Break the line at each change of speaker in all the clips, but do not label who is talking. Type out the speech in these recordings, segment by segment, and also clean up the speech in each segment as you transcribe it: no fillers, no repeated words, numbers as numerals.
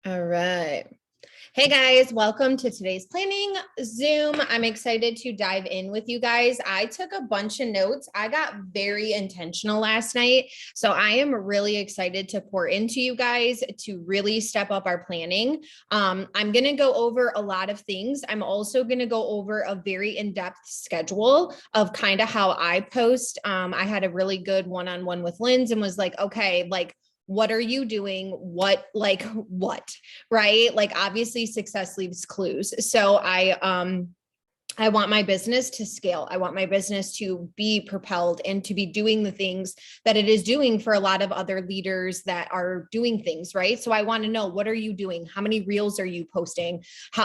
All right. Hey guys, welcome to today's planning Zoom. I'm excited to dive in with you guys. I took a bunch of notes. I got very intentional last night. So I am really excited to pour into you guys to really step up our planning. I'm going to go over a lot of things. I'm also going to go over a very in-depth schedule of kind of how I post. I had a really good one-on-one with Linz and was like, okay, like, what are you doing? What? Right? Like obviously success leaves clues. So I want my business to scale. I want my business to be propelled and to be doing the things that it is doing for a lot of other leaders that are doing things, right? So I want to know, what are you doing? How many reels are you posting?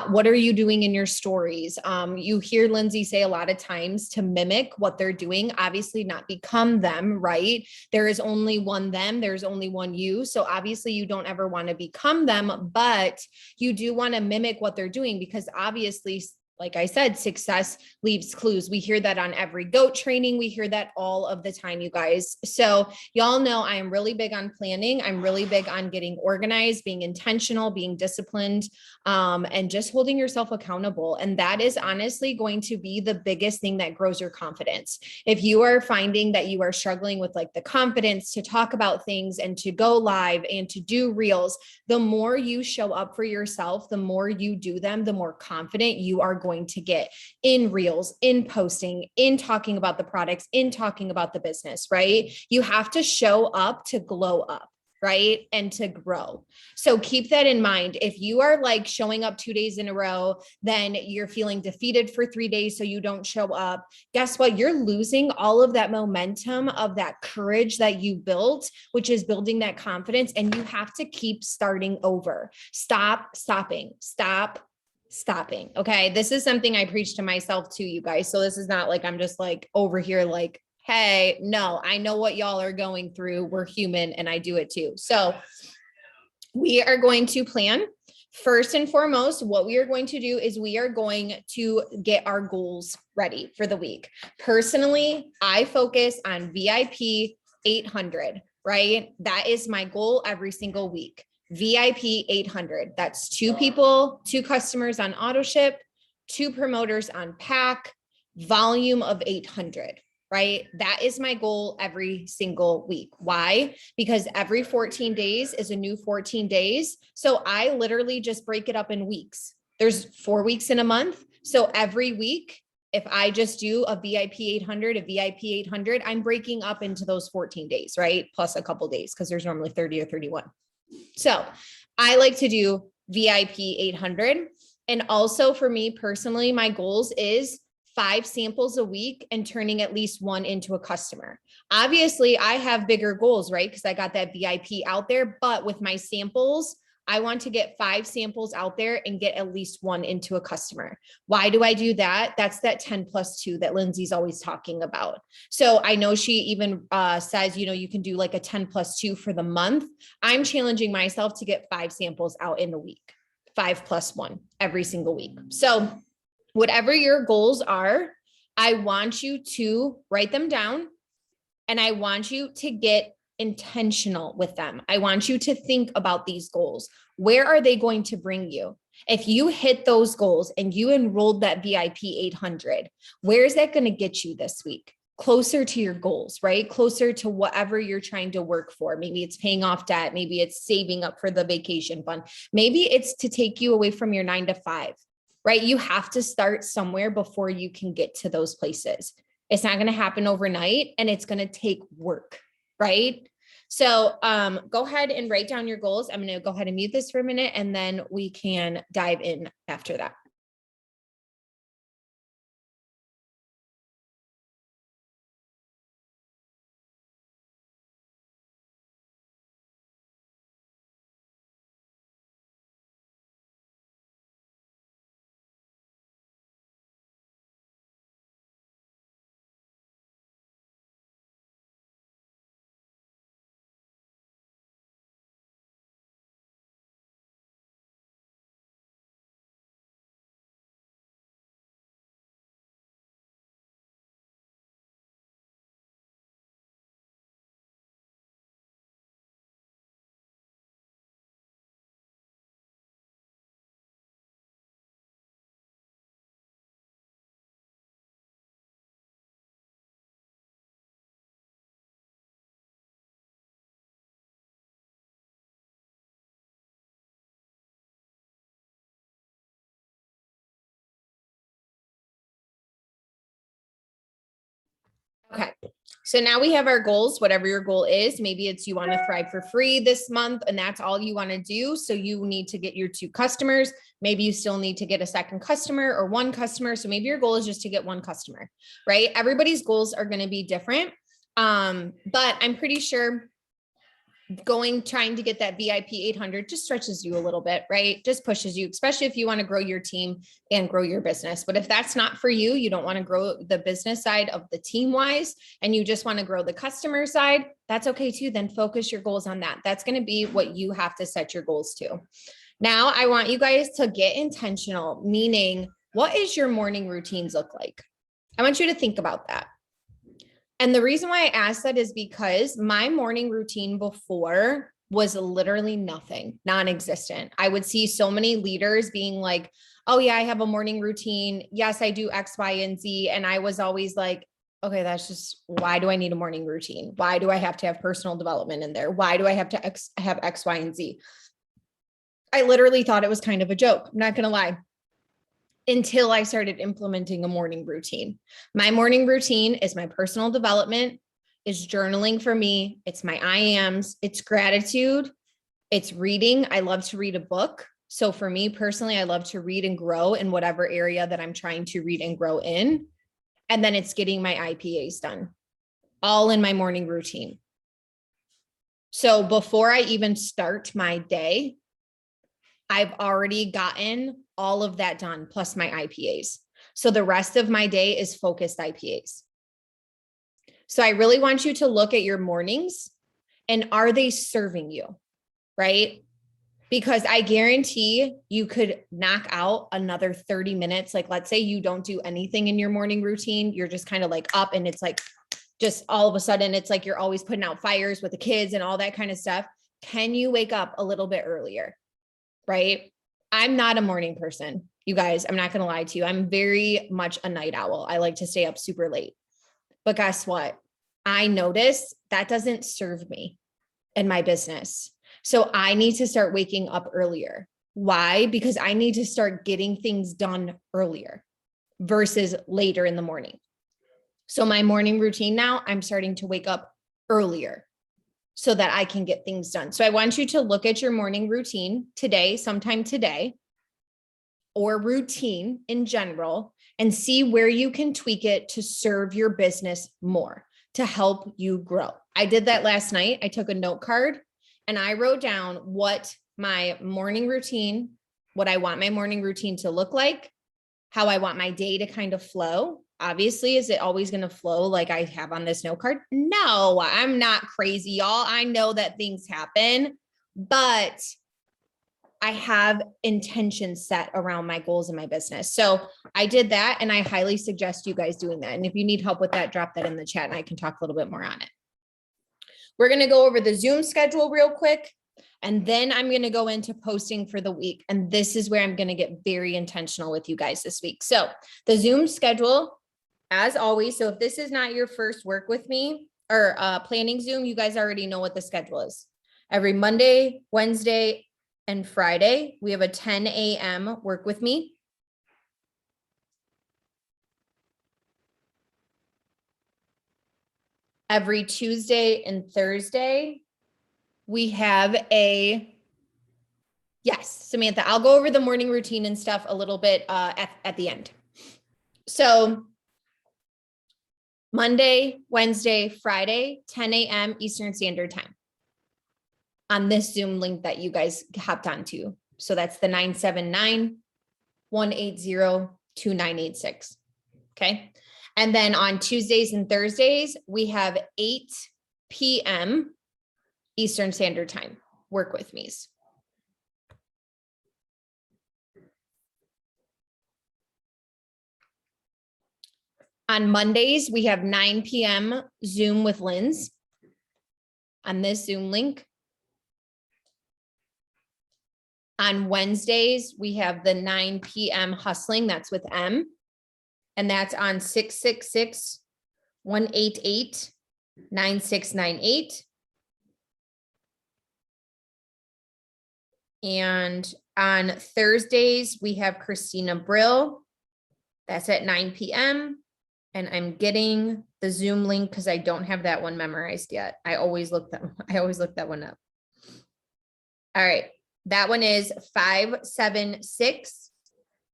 What are you doing in your stories? You hear Lindsay say a lot of times to mimic what they're doing, obviously not become them, right? There is only one them, there's only one you. So obviously you don't ever want to become them, but you do want to mimic what they're doing because obviously, like I said, success leaves clues. We hear that on every GOAT training. We hear that all of the time, you guys. So y'all know I am really big on planning. I'm really big on getting organized, being intentional, being disciplined, and just holding yourself accountable. And that is honestly going to be the biggest thing that grows your confidence. If you are finding that you are struggling with like the confidence to talk about things and to go live and to do reels, the more you show up for yourself, the more you do them, the more confident you are going to get in reels, in posting, in talking about the products, in talking about the business, right? You have to show up to glow up, right? And to grow. So keep that in mind. If you are like showing up 2 days in a row, then you're feeling defeated for 3 days, so you don't show up. Guess what? You're losing all of that momentum of that courage that you built, which is building that confidence. And you have to keep starting over. Stopping. Okay. This is something I preach to myself too, you guys. So this is not like I'm just like over here, like, hey, no, I know what y'all are going through. We're human and I do it too. So we are going to plan. First and foremost, what we are going to do is we are going to get our goals ready for the week. Personally, I focus on VIP 800, right? That is my goal every single week. VIP 800. That's 2 people, 2 customers on auto ship, 2 promoters on pack, volume of 800, right? That is my goal every single week. Why? Because every 14 days is a new 14 days. So I literally just break it up in weeks. There's 4 weeks in a month. So every week, if I just do a VIP 800, a VIP 800, I'm breaking up into those 14 days, right? Plus a couple days because there's normally 30 or 31. So I like to do VIP 800. And also for me personally, my goals is 5 samples a week and turning at least 1 into a customer. Obviously, I have bigger goals, right? Because I got that VIP out there, but with my samples, I want to get 5 samples out there and get at least 1 into a customer. Why do I do that? That's that 10+2 that Lindsay's always talking about. So I know she even says, you can do like a 10+2 for the month. I'm challenging myself to get 5 samples out in the week, 5+1 every single week. So whatever your goals are, I want you to write them down and I want you to get intentional with them. I want you to think about these goals. Where are they going to bring you? If you hit those goals and you enrolled that VIP 800, where is that going to get you this week? Closer to your goals, right? Closer to whatever you're trying to work for. Maybe it's paying off debt. Maybe it's saving up for the vacation fund. Maybe it's to take you away from your 9 to 5, right? You have to start somewhere before you can get to those places. It's not going to happen overnight and it's going to take work, right? So go ahead and write down your goals. I'm going to go ahead and mute this for a minute and then we can dive in after that. Okay. So now we have our goals, whatever your goal is. Maybe it's you want to thrive for free this month and that's all you want to do. So you need to get your 2 customers. Maybe you still need to get a second customer or 1 customer. So maybe your goal is just to get 1 customer, right? Everybody's goals are going to be different. But I'm pretty sure trying to get that VIP 800 just stretches you a little bit, right? Just pushes you, especially if you want to grow your team and grow your business. But if that's not for you, you don't want to grow the business side of the team wise, and you just want to grow the customer side, that's okay too. Then focus your goals on that. That's going to be what you have to set your goals to. Now I want you guys to get intentional, meaning what is your morning routines look like? I want you to think about that. And the reason why I asked that is because my morning routine before was literally nothing, non-existent. I would see so many leaders being like, oh yeah, I have a morning routine. Yes, I do X, Y, and Z. And I was always like, okay, that's just, why do I need a morning routine? Why do I have to have personal development in there? Why do I have to have X, Y, and Z? I literally thought it was kind of a joke. I'm not going to lie. Until I started implementing a morning routine. My morning routine is my personal development, is journaling for me. It's my I ams, it's gratitude, it's reading. I love to read a book. So for me personally, I love to read and grow in whatever area that I'm trying to read and grow in. And then it's getting my IPAs done, all in my morning routine. So before I even start my day, I've already gotten all of that done, plus my IPAs. So the rest of my day is focused IPAs. So I really want you to look at your mornings and are they serving you, right? Because I guarantee you could knock out another 30 minutes. Like, let's say you don't do anything in your morning routine. You're just kind of like up and it's like, just all of a sudden, it's like you're always putting out fires with the kids and all that kind of stuff. Can you wake up a little bit earlier? Right? I'm not a morning person, you guys. I'm not going to lie to you. I'm very much a night owl. I like to stay up super late. But guess what? I notice that doesn't serve me in my business. So I need to start waking up earlier. Why? Because I need to start getting things done earlier versus later in the morning. So my morning routine now, I'm starting to wake up earlier so that I can get things done. So I want you to look at your morning routine today, sometime today, or routine in general, and see where you can tweak it to serve your business more, to help you grow. I did that last night. I took a note card and I wrote down what my morning routine, what I want my morning routine to look like, how I want my day to kind of flow. Obviously, is it always going to flow like I have on this note card? No, I'm not crazy, y'all. I know that things happen, but I have intention set around my goals in my business. So I did that and I highly suggest you guys doing that. And if you need help with that, drop that in the chat and I can talk a little bit more on it. We're going to go over the Zoom schedule real quick. And then I'm going to go into posting for the week. And this is where I'm going to get very intentional with you guys this week. So the Zoom schedule, as always. So if this is not your first work with me or planning Zoom, you guys already know what the schedule is. Every Monday, Wednesday, and Friday, we have a 10 a.m. work with me. Every Tuesday and Thursday, we have yes, Samantha, I'll go over the morning routine and stuff a little bit at the end. So Monday, Wednesday, Friday, 10 a.m. Eastern Standard Time on this Zoom link that you guys hopped onto. So that's the 979-180-2986. Okay. And then on Tuesdays and Thursdays, we have 8 p.m. Eastern Standard Time work with me's. On Mondays, we have 9 p.m. Zoom with Lynn's on this Zoom link. On Wednesdays, we have the 9 p.m. hustling. That's with M. And that's on 666-188-9698. And on Thursdays, we have Christina Brill. That's at 9 p.m. And I'm getting the Zoom link because I don't have that one memorized yet. I always look that one up. All right. That one is 576,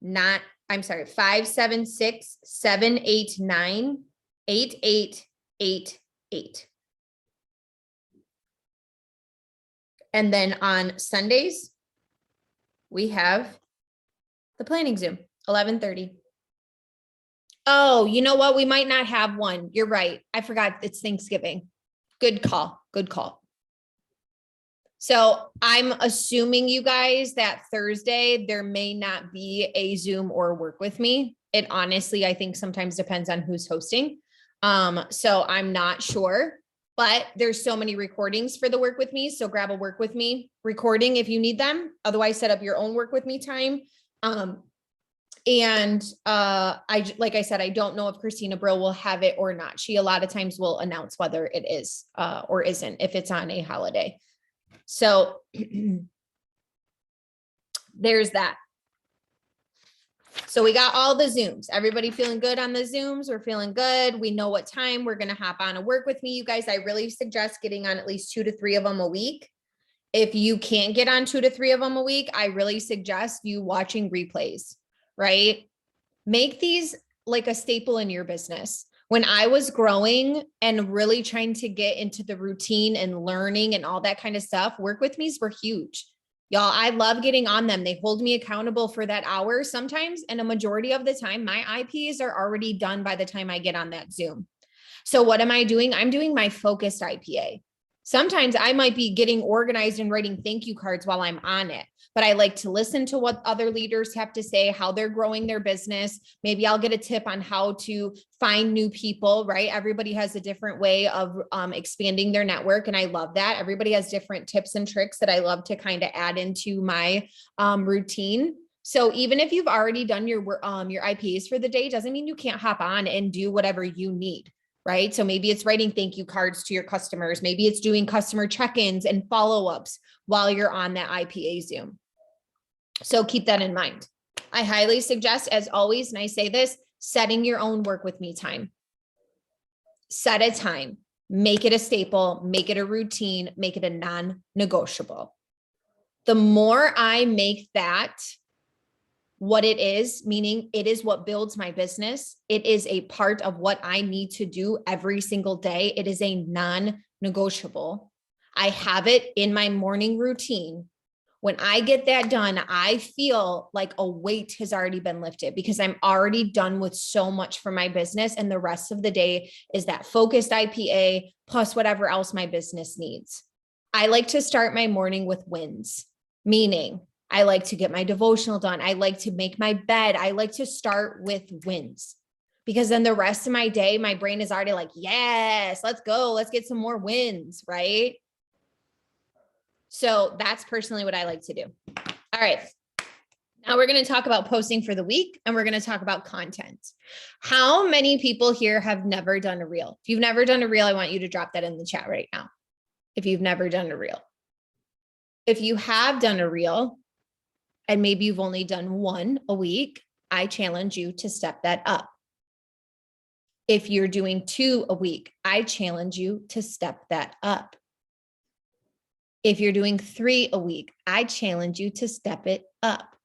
not, I'm sorry, 576 789 8888. And then on Sundays, we have the planning Zoom, 11:30. Oh, you know what? We might not have one. You're right. I forgot it's Thanksgiving. Good call. Good call. So I'm assuming, you guys, that Thursday, there may not be a Zoom or work with me. It honestly, I think sometimes depends on who's hosting. So I'm not sure, but there's so many recordings for the work with me. So grab a work with me recording if you need them. Otherwise, set up your own work with me time. Like I said, I don't know if Christina Brill will have it or not. She a lot of times will announce whether it is or isn't if it's on a holiday. So there's that. So we got all the Zooms. Everybody feeling good on the Zooms? We're feeling good. We know what time we're going to hop on and work with me. You guys, I really suggest getting on at least 2 to 3 of them a week. If you can't get on 2 to 3 of them a week, I really suggest you watching replays, right? Make these like a staple in your business. When I was growing and really trying to get into the routine and learning and all that kind of stuff, work with me's were huge. Y'all, I love getting on them. They hold me accountable for that hour sometimes. And a majority of the time, my IPs are already done by the time I get on that Zoom. So what am I doing? I'm doing my focused IPA. Sometimes I might be getting organized and writing thank you cards while I'm on it, but I like to listen to what other leaders have to say, how they're growing their business. Maybe I'll get a tip on how to find new people, right? Everybody has a different way of expanding their network. And I love that. Everybody has different tips and tricks that I love to kind of add into my routine. So even if you've already done your IPs for the day, doesn't mean you can't hop on and do whatever you need. Right? So maybe it's writing thank you cards to your customers. Maybe it's doing customer check-ins and follow-ups while you're on that IPA Zoom. So keep that in mind. I highly suggest, as always, and I say this, setting your own work with me time. Set a time, make it a staple, make it a routine, make it a non-negotiable. The more I make that what it is, meaning it is what builds my business. It is a part of what I need to do every single day. It is a non-negotiable. I have it in my morning routine. When I get that done, I feel like a weight has already been lifted because I'm already done with so much for my business. And the rest of the day is that focused IPA plus whatever else my business needs. I like to start my morning with wins, meaning I like to get my devotional done. I like to make my bed. I like to start with wins because then the rest of my day, my brain is already like, yes, let's go. Let's get some more wins, right? So that's personally what I like to do. All right. Now we're going to talk about posting for the week and we're going to talk about content. How many people here have never done a reel? If you've never done a reel, I want you to drop that in the chat right now. If you've never done a reel. If you have done a reel, and maybe you've only done one a week, I challenge you to step that up. If you're doing 2 a week, I challenge you to step that up. If you're doing 3 a week, I challenge you to step it up.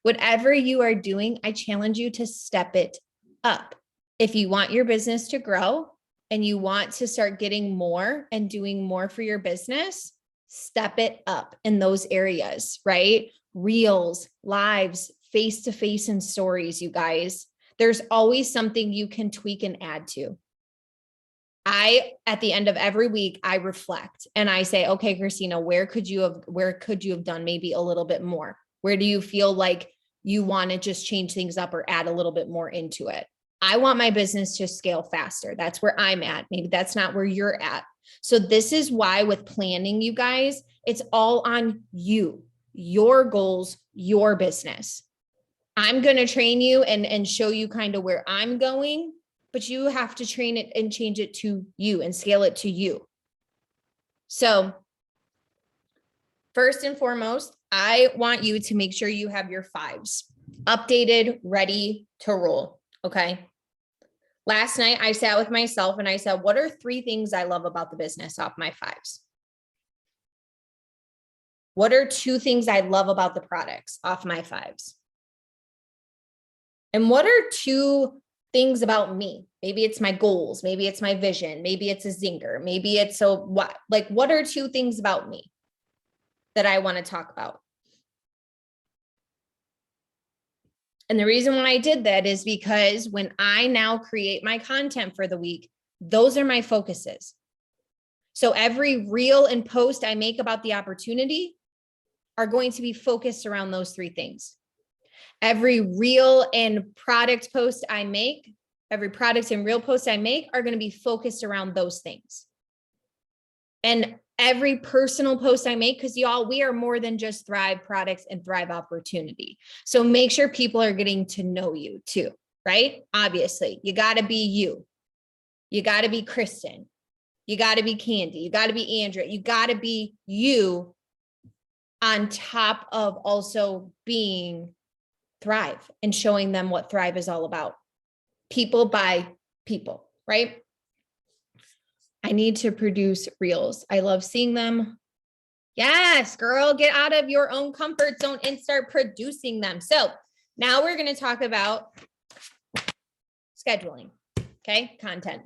Whatever you are doing, I challenge you to step it up. If you want your business to grow and you want to start getting more and doing more for your business, step it up in those areas, right? Reels, lives, face-to-face and stories, you guys. There's always something you can tweak and add to. At the end of every week, I reflect and I say, okay, Christina, where could you have done maybe a little bit more? Where do you feel like you want to just change things up or add a little bit more into it? I want my business to scale faster. That's where I'm at. Maybe that's not where you're at. So this is why with planning, you guys, it's all on you. Your goals, your business. I'm going to train you and show you kind of where I'm going, but you have to train it and change it to you and scale it to you. So first and foremost, I want you to make sure you have your 5s updated, ready to roll. Okay. Last night I sat with myself and I said, what are 3 things I love about the business off my 5s? What are 2 things I love about the products off my 5s? And what are 2 things about me? Maybe it's my goals. Maybe it's my vision. Maybe it's a zinger. Maybe it's a what? Like, what are 2 things about me that I want to talk about? And the reason why I did that is because when I now create my content for the week, those are my focuses. So every reel and post I make about the opportunity are going to be focused around those 3 things. Every reel and product post I make, every product and reel post I make are going to be focused around those things. And every personal post I make, because y'all, we are more than just Thrive products and Thrive opportunity. So make sure people are getting to know you too, right? Obviously, you got to be you. You got to be Kristen. You got to be Candy. You got to be Andrea. You got to be you on top of also being Thrive and showing them what Thrive is all about. People by people, right? I need to produce reels. I love seeing them. Yes, girl, get out of your own comfort zone and start producing them. So now we're going to talk about scheduling, okay? Content.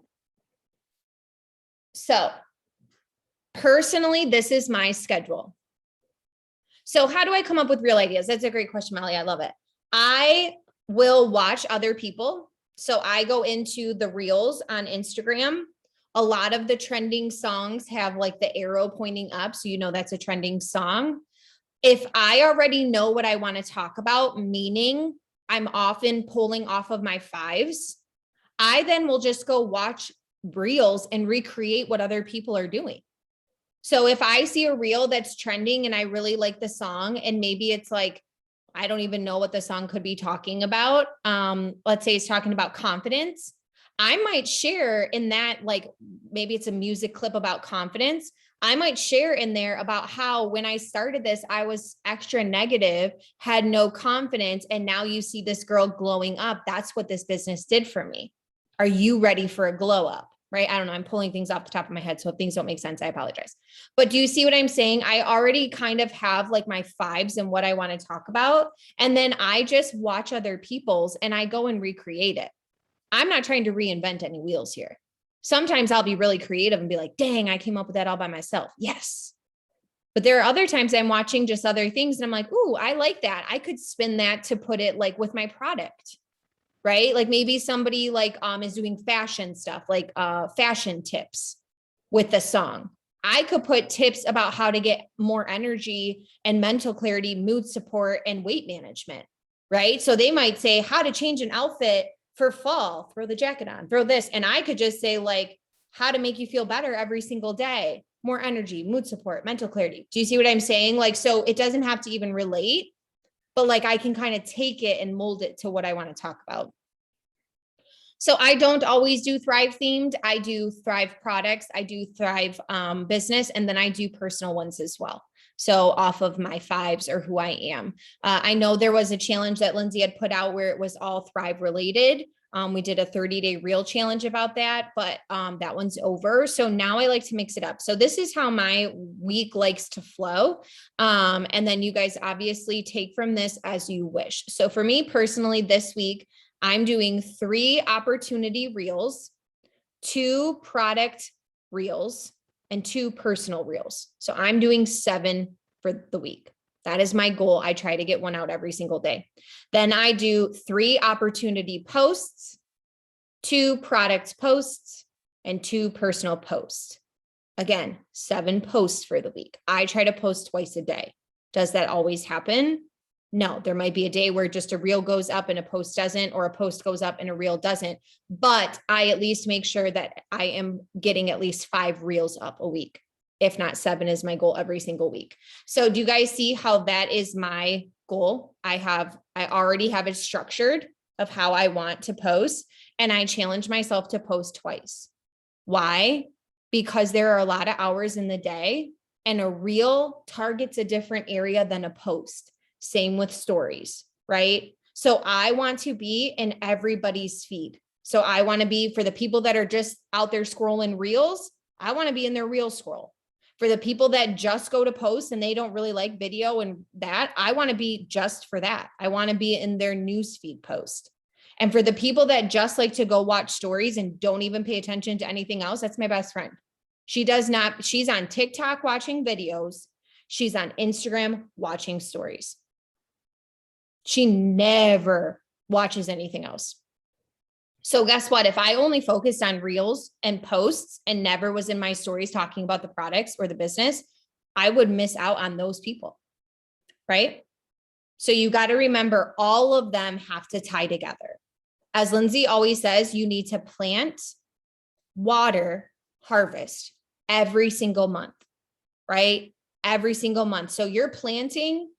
So personally, this is my schedule. So how do I come up with real ideas? That's a great question, Molly. I love it. I will watch other people. So I go into the reels on Instagram. A lot of the trending songs have like the arrow pointing up. So you know that's a trending song. If I already know what I want to talk about, meaning I'm often pulling off of my 5s, I then will just go watch reels and recreate what other people are doing. So if I see a reel that's trending and I really like the song, and maybe it's like, I don't even know what the song could be talking about. Let's say it's talking about confidence. I might share in that, like maybe it's a music clip about confidence. I might share in there about how when I started this, I was extra negative, had no confidence. And now you see this girl glowing up. That's what this business did for me. Are you ready for a glow up? Right? I don't know. I'm pulling things off the top of my head. So if things don't make sense, I apologize. But do you see what I'm saying? I already kind of have like my 5s and what I want to talk about. And then I just watch other people's and I go and recreate it. I'm not trying to reinvent any wheels here. Sometimes I'll be really creative and be like, dang, I came up with that all by myself. Yes. But there are other times I'm watching just other things and I'm like, ooh, I like that. I could spin that to put it like with my product, right? Like maybe somebody like is doing fashion stuff, like fashion tips with the song. I could put tips about how to get more energy and mental clarity, mood support, and weight management, right? So they might say how to change an outfit for fall, throw the jacket on, throw this. And I could just say like how to make you feel better every single day, more energy, mood support, mental clarity. Do you see what I'm saying? Like, so it doesn't have to even relate, but like I can kind of take it and mold it to what I want to talk about. So I don't always do Thrive themed. I do Thrive products. I do Thrive business, and then I do personal ones as well. So off of my 5s or who I am. I know there was a challenge that Lindsay had put out where it was all Thrive related. We did a 30-day reel challenge about that, but that one's over. So now I like to mix it up. So this is how my week likes to flow. And then you guys obviously take from this as you wish. So for me personally, this week, I'm doing 3 opportunity reels, 2 product reels, and 2 personal reels. So I'm doing 7 for the week. That is my goal. I try to get one out every single day. Then I do 3 opportunity posts, 2 product posts, and 2 personal posts. Again, 7 posts for the week. I try to post twice a day. Does that always happen? No, there might be a day where just a reel goes up and a post doesn't, or a post goes up and a reel doesn't. But I at least make sure that I am getting at least 5 reels up a week. If not 7 is my goal every single week. So do you guys see how that is my goal? I already have it structured of how I want to post, and I challenge myself to post twice. Why? Because there are a lot of hours in the day, and a reel targets a different area than a post. Same with stories, right? So I want to be in everybody's feed. So I want to be, for the people that are just out there scrolling reels, I want to be in their reel scroll. For the people that just go to post and they don't really like video and that, I want to be just for that. I want to be in their newsfeed post. And for the people that just like to go watch stories and don't even pay attention to anything else, that's my best friend. She's on TikTok watching videos. She's on Instagram watching stories. She never watches anything else. So guess what? If I only focused on reels and posts and never was in my stories talking about the products or the business, I would miss out on those people, right? So you got to remember all of them have to tie together. As Lindsay always says, you need to plant, water, harvest every single month, right? Every single month. So you're planting,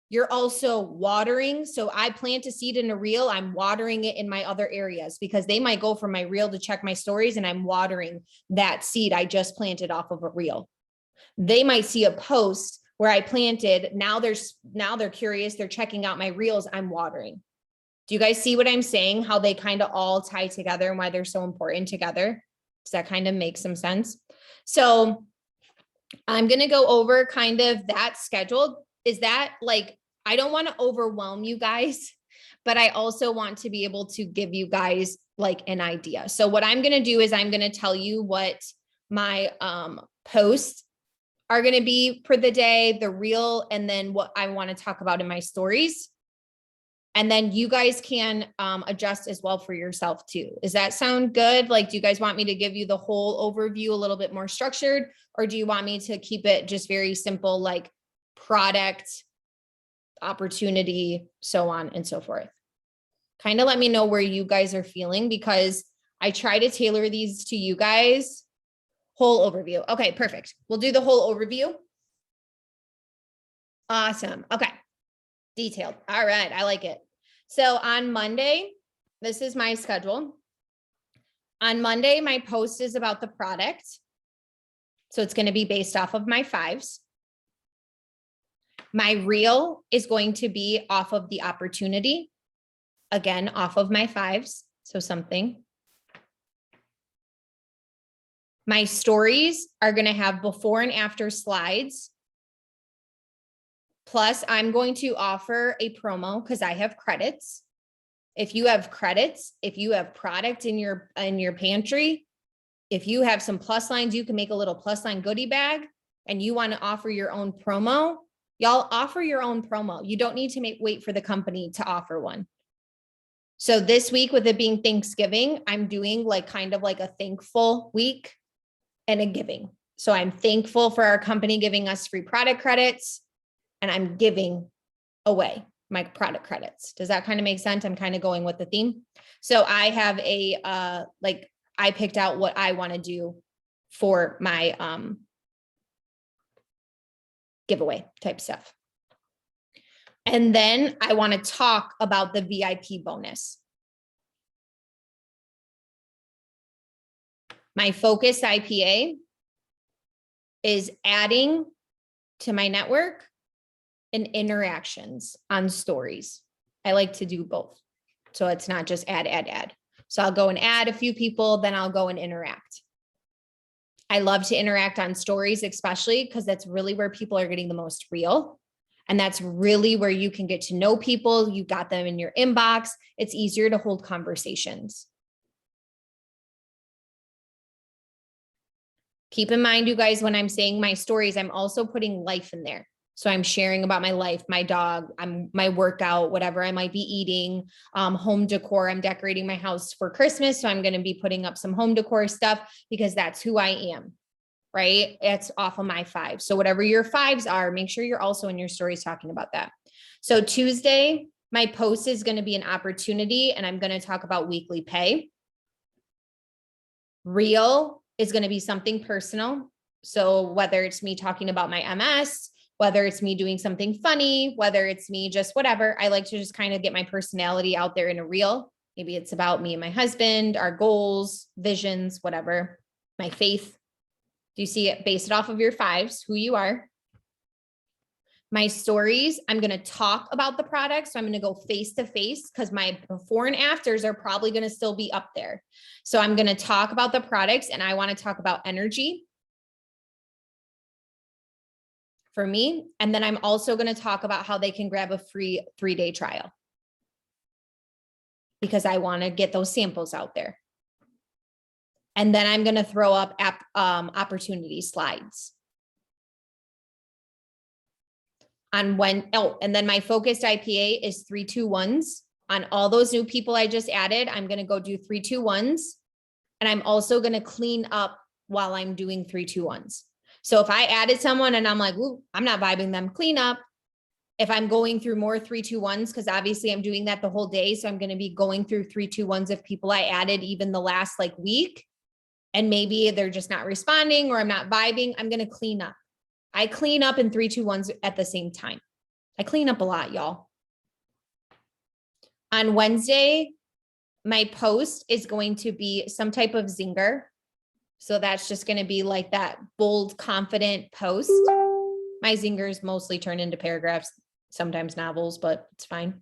you're also watering. So I plant a seed in a reel, I'm watering it in my other areas because they might go from my reel to check my stories and I'm watering that seed I just planted off of a reel. They might see a post where I planted. Now they're curious. They're checking out my reels. I'm watering. Do you guys see what I'm saying? How they kind of all tie together and why they're so important together? Does that kind of make some sense? So I'm going to go over kind of that schedule. Is that like, I don't want to overwhelm you guys, but I also want to be able to give you guys like an idea. So what I'm going to do is I'm going to tell you what my posts are going to be for the day, the reel, and then what I want to talk about in my stories. And then you guys can adjust as well for yourself too. Does that sound good? Like, do you guys want me to give you the whole overview a little bit more structured, or do you want me to keep it just very simple, like product, opportunity, so on and so forth? Kind of let me know where you guys are feeling, because I try to tailor these to you guys. Whole overview. Okay, perfect. We'll do the whole overview. Awesome. Okay. Detailed. All right. I like it. So on Monday, this is my schedule. On Monday, my post is about the product. So it's going to be based off of my 5s. My reel is going to be off of the opportunity. Again, off of my 5s. So something. My stories are going to have before and after slides. Plus, I'm going to offer a promo because I have credits. If you have credits, if you have product in your pantry, if you have some plus lines, you can make a little plus line goodie bag, and you want to offer your own promo, y'all offer your own promo. You don't need to wait for the company to offer one. So this week, with it being Thanksgiving, I'm doing like kind of like a thankful week and a giving. So I'm thankful for our company giving us free product credits, and I'm giving away my product credits. Does that kind of make sense? I'm kind of going with the theme. So I have I picked out what I want to do for my giveaway type stuff. And then I want to talk about the VIP bonus. My focus IPA is adding to my network and interactions on stories. I like to do both. So it's not just add. So I'll go and add a few people, then I'll go and interact. I love to interact on stories, especially because that's really where people are getting the most real. And that's really where you can get to know people. You got them in your inbox. It's easier to hold conversations. Keep in mind, you guys, when I'm saying my stories, I'm also putting life in there. So I'm sharing about my life, my dog, my workout, whatever I might be eating, home decor. I'm decorating my house for Christmas. So I'm going to be putting up some home decor stuff because that's who I am, right? It's off of my 5. So whatever your 5s are, make sure you're also in your stories talking about that. So Tuesday, my post is going to be an opportunity, and I'm going to talk about weekly pay. Reel is going to be something personal. So whether it's me talking about my MS, whether it's me doing something funny, whether it's me just whatever, I like to just kind of get my personality out there in a reel. Maybe it's about me and my husband, our goals, visions, whatever, my faith. Do you see it? Base it off of your 5s, who you are. My stories, I'm going to talk about the product. So I'm going to go face to face because my before and afters are probably going to still be up there. So I'm going to talk about the products, and I want to talk about energy for me. And then I'm also going to talk about how they can grab a free 3-day trial because I want to get those samples out there. And then I'm going to throw up opportunity slides. And then my focused IPA is 3-2-1s. On all those new people I just added, I'm going to go do 3-2-1s. And I'm also going to clean up while I'm doing 3-2-1s. So if I added someone and I'm like, ooh, I'm not vibing them, clean up. If I'm going through more 3-2-1s, because obviously I'm doing that the whole day. So I'm going to be going through 3-2-1s of people I added even the last week. And maybe they're just not responding or I'm not vibing. I'm going to clean up. I clean up in 3-2-1s at the same time. I clean up a lot, y'all. On Wednesday, my post is going to be some type of zinger. So that's just going to be like that bold, confident post. My zingers mostly turn into paragraphs, sometimes novels, but it's fine.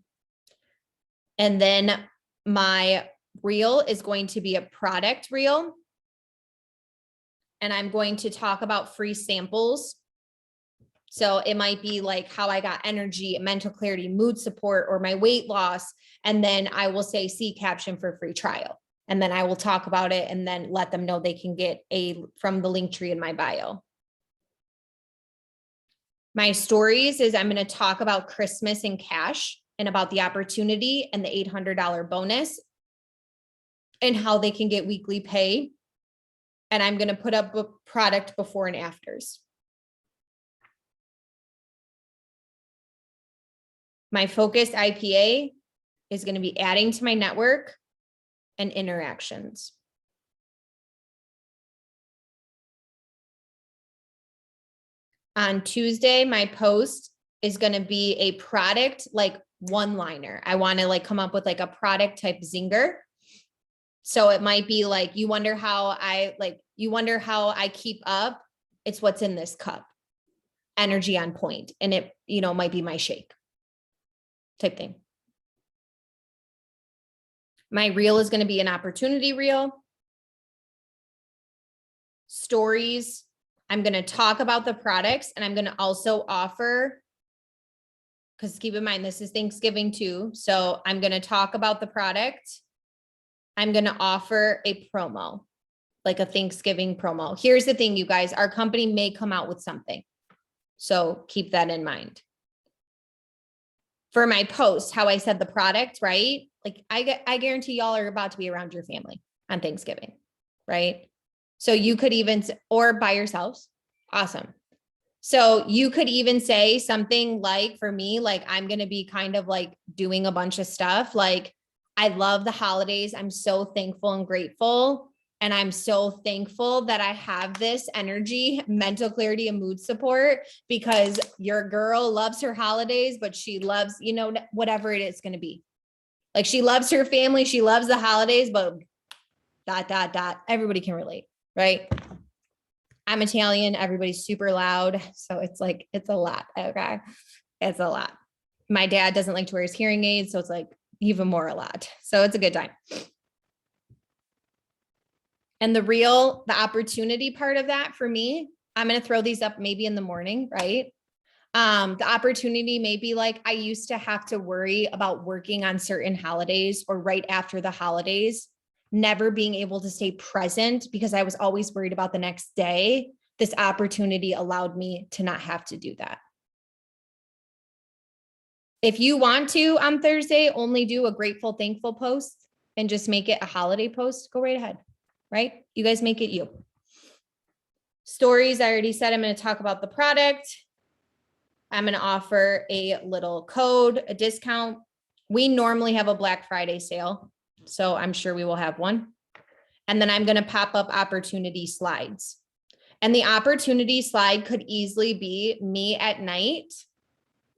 And then my reel is going to be a product reel. And I'm going to talk about free samples. So it might be like how I got energy, mental clarity, mood support, or my weight loss. And then I will say, see caption for free trial. And then I will talk about it and then let them know they can get from the link tree in my bio. My stories is I'm going to talk about Christmas and cash and about the opportunity and the $800 bonus and how they can get weekly pay. And I'm going to put up a product before and afters. My focused IPA is going to be adding to my network and interactions. On Tuesday, my post is going to be a product one-liner. I want to come up with a product type zinger. So it might be you wonder how I keep up. It's what's in this cup. Energy on point. And it, might be my shake type thing. My reel is going to be an opportunity reel. Stories. I'm going to talk about the products, and I'm going to also offer, because keep in mind, this is Thanksgiving too. So I'm going to talk about the product. I'm going to offer a promo, like a Thanksgiving promo. Here's the thing, you guys, our company may come out with something. So keep that in mind. For my post, how I said the product, right? I guarantee y'all are about to be around your family on Thanksgiving, right? So you could even, or by yourselves. Awesome. So you could even say something for me, I'm going to be kind of doing a bunch of stuff. I love the holidays. I'm so thankful and grateful. And I'm so thankful that I have this energy, mental clarity, and mood support, because your girl loves her holidays, but she loves, whatever it is going to be. She loves her family. She loves the holidays, but ... Everybody can relate, right? I'm Italian. Everybody's super loud. So it's a lot. Okay. It's a lot. My dad doesn't like to wear his hearing aids. So it's even more a lot. So it's a good time. And the opportunity part of that for me, I'm going to throw these up maybe in the morning, right? The opportunity may be I used to have to worry about working on certain holidays or right after the holidays, never being able to stay present because I was always worried about the next day. This opportunity allowed me to not have to do that. If you want to on Thursday, only do a grateful, thankful post and just make it a holiday post, go right ahead, right? You guys make it you. Stories, I already said I'm going to talk about the product. I'm going to offer a little code, a discount. We normally have a Black Friday sale, so I'm sure we will have one. And then I'm going to pop up opportunity slides. And the opportunity slide could easily be me at night,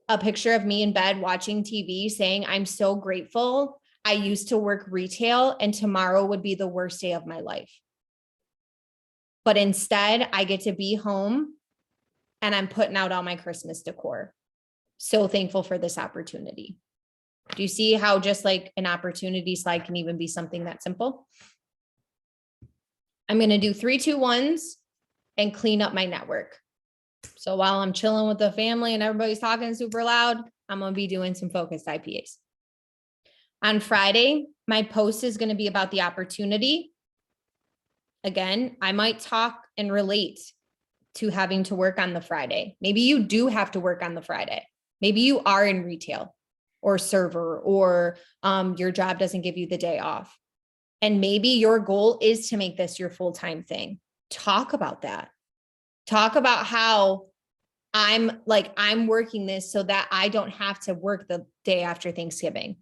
a picture of me in bed watching TV saying, I'm so grateful. I used to work retail and tomorrow would be the worst day of my life. But instead, I get to be home and I'm putting out all my Christmas decor. So thankful for this opportunity. Do you see how just like an opportunity slide can even be something that simple? I'm going to do 3, 2, 1s and clean up my network. So while I'm chilling with the family and everybody's talking super loud, I'm going to be doing some focused IPAs. On Friday, my post is going to be about the opportunity. Again, I might talk and relate to having to work on the Friday. Maybe you do have to work on the Friday. Maybe you are in retail or server, or your job doesn't give you the day off. And maybe your goal is to make this your full-time thing. Talk about that. Talk about how I'm working this so that I don't have to work the day after Thanksgiving.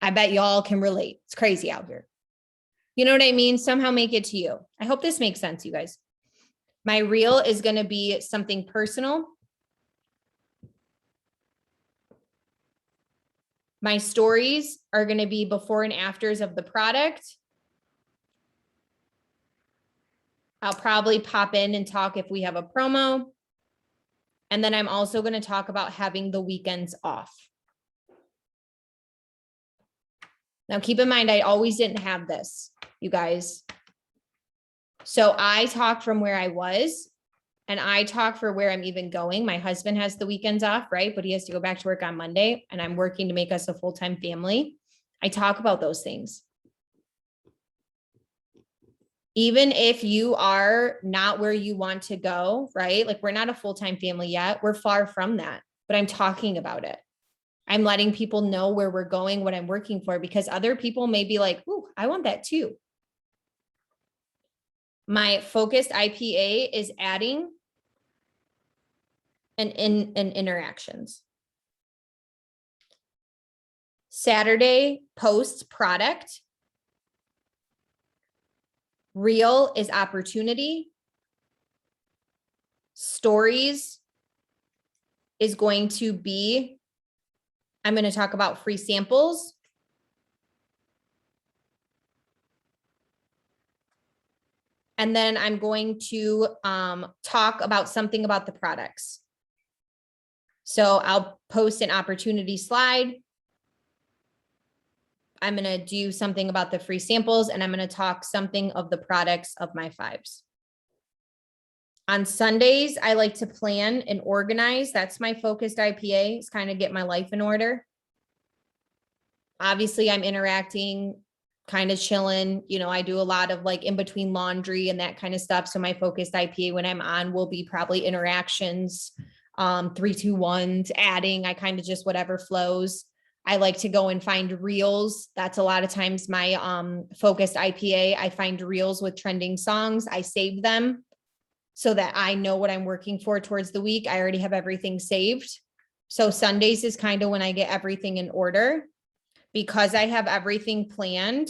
I bet y'all can relate. It's crazy out here. You know what I mean? Somehow make it to you. I hope this makes sense, you guys. My reel is going to be something personal. My stories are going to be before and afters of the product. I'll probably pop in and talk if we have a promo. And then I'm also going to talk about having the weekends off. Now, keep in mind, I always didn't have this, you guys. So I talk from where I was, and I talk for where I'm even going. My husband has the weekends off, right? But he has to go back to work on Monday, and I'm working to make us a full-time family. I talk about those things. Even if you are not where you want to go, right? Like we're not a full-time family yet. We're far from that, but I'm talking about it. I'm letting people know where we're going, what I'm working for, because other people may be like, ooh, I want that too. My focused IPA is adding and interactions. Saturday post product. Reel is opportunity. Stories is going to be, I'm going to talk about free samples. And then I'm going to talk about something about the products. So I'll post an opportunity slide. I'm going to do something about the free samples, and I'm going to talk something of the products of my 5s. On Sundays, I like to plan and organize. That's my focused IPA. It's kind of get my life in order. Obviously, I'm interacting, kind of chilling. You know, I do a lot of like in between laundry and that kind of stuff. So my focused IPA when I'm on will be probably interactions, 3, 2, 1s, adding. I kind of just whatever flows. I like to go and find reels. That's a lot of times my focused IPA. I find reels with trending songs. I save them so that I know what I'm working for towards the week. I already have everything saved. So Sundays is kind of when I get everything in order. Because I have everything planned.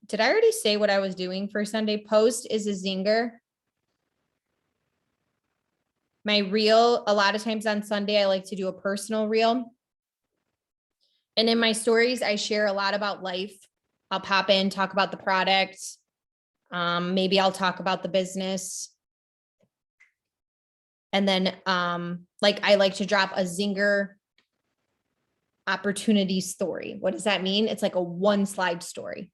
Did I already say what I was doing for Sunday? Post is a zinger. My reel, a lot of times on Sunday, I like to do a personal reel. And in my stories, I share a lot about life. I'll pop in, talk about the product. Maybe I'll talk about the business. And then I like to drop a zinger opportunity story. What does that mean? It's like a 1-slide story.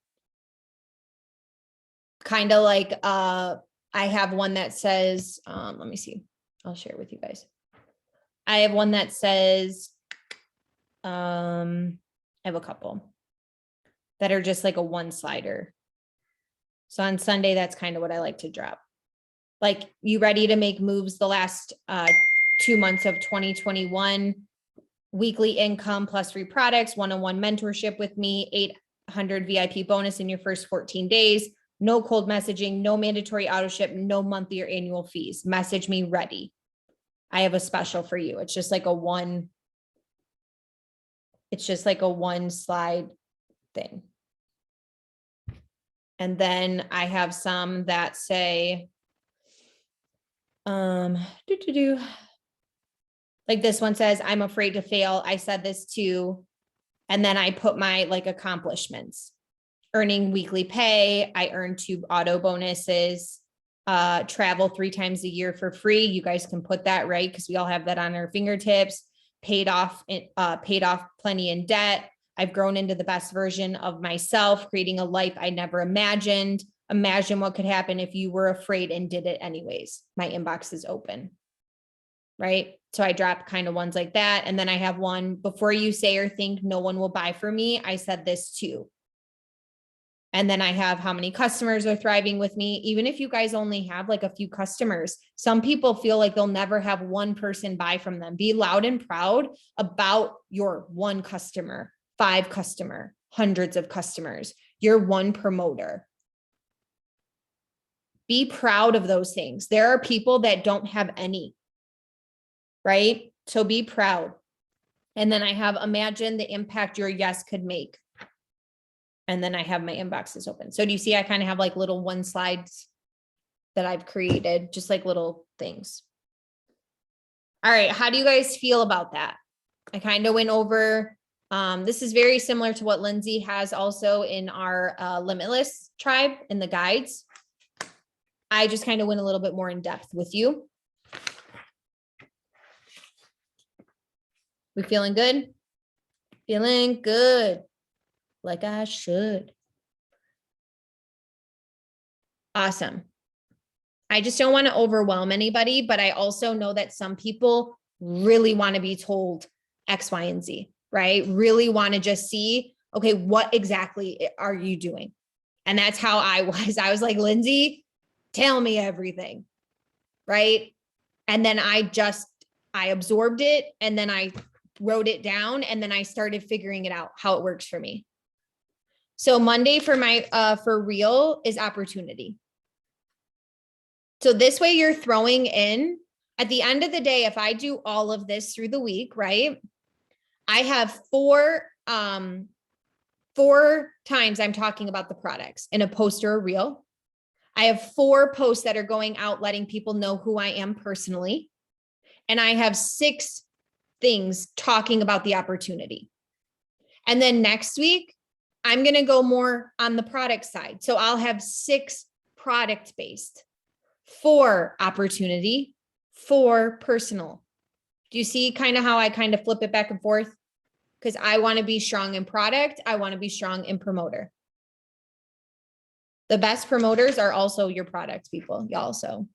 Kind of like I have one that says, let me see. I'll share it with you guys. I have one that says, I have a couple that are just like a 1-slider. So on Sunday, that's kind of what I like to drop. Like, you ready to make moves the last 2 months of 2021? Weekly income plus free products, one-on-one mentorship with me, 800 VIP bonus in your first 14 days, no cold messaging, no mandatory auto ship, no monthly or annual fees. Message me ready. I have a special for you. It's just like a 1-slide thing. And then I have some that say, like this one says, I'm afraid to fail. I said this too. And then I put my like accomplishments, earning weekly pay. I earned 2 auto bonuses. travel 3 times a year for free. You guys can put that, right? Because we all have that on our fingertips. Paid off plenty in debt. I've grown into the best version of myself, creating a life I never imagined. Imagine what could happen if you were afraid and did it anyways. My inbox is open, right? So I drop kind of ones like that. And then I have one, before you say or think no one will buy for me, I said this too. And then I have how many customers are thriving with me. Even if you guys only have like a few customers, some people feel like they'll never have one person buy from them. Be loud and proud about your one customer, 5 customer, hundreds of customers, your one promoter. Be proud of those things. There are people that don't have any, right? So be proud. And then I have imagine the impact your yes could make. And then I have my inboxes open. So do you see, I kind of have like little 1 slides that I've created, just like little things. All right. How do you guys feel about that? I kind of went over, this is very similar to what Lindsay has also in our Limitless tribe in the guides. I just kind of went a little bit more in depth with you. We feeling good? Feeling good. Like I should. Awesome. I just don't want to overwhelm anybody, but I also know that some people really want to be told X, Y, and Z, right? Really want to just see, okay, what exactly are you doing? And that's how I was. I was like, Lindsay, tell me everything, right? And then I absorbed it, and then I wrote it down, and then I started figuring it out, how it works for me. So Monday for for real is opportunity. So this way you're throwing in, at the end of the day, if I do all of this through the week, right? I have 4 times I'm talking about the products in a post or a reel. I have 4 posts that are going out, letting people know who I am personally. And I have 6 things talking about the opportunity. And then next week, I'm going to go more on the product side. So I'll have 6 product-based, 4 opportunity, 4 personal. Do you see kind of how I kind of flip it back and forth? Because I want to be strong in product. I want to be strong in promoter. The best promoters are also your product people, y'all. So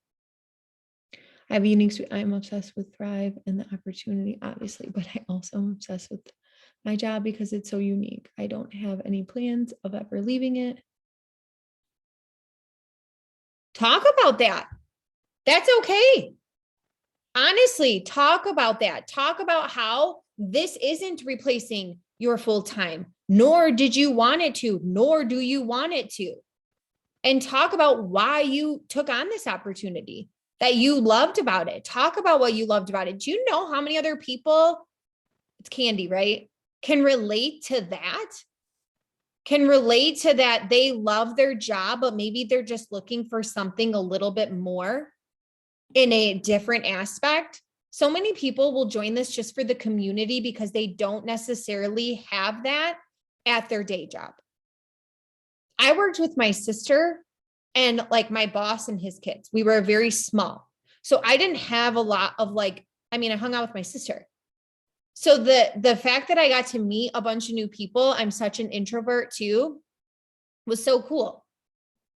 I have a unique, I'm obsessed with Thrive and the opportunity, obviously, but I also am obsessed with my job because it's so unique. I don't have any plans of ever leaving it. Talk about that. That's okay. Honestly, talk about that. Talk about how this isn't replacing your full-time, nor did you want it to, nor do you want it to. And talk about why you took on this opportunity, that you loved about it. Talk about what you loved about it. Do you know how many other people, it's Candy, right? Can relate to that? Can relate to that they love their job, but maybe they're just looking for something a little bit more in a different aspect. So many people will join this just for the community because they don't necessarily have that at their day job. I worked with my sister and like my boss and his kids. We were very small. So I didn't have a lot of I hung out with my sister. So the fact that I got to meet a bunch of new people, I'm such an introvert too, was so cool.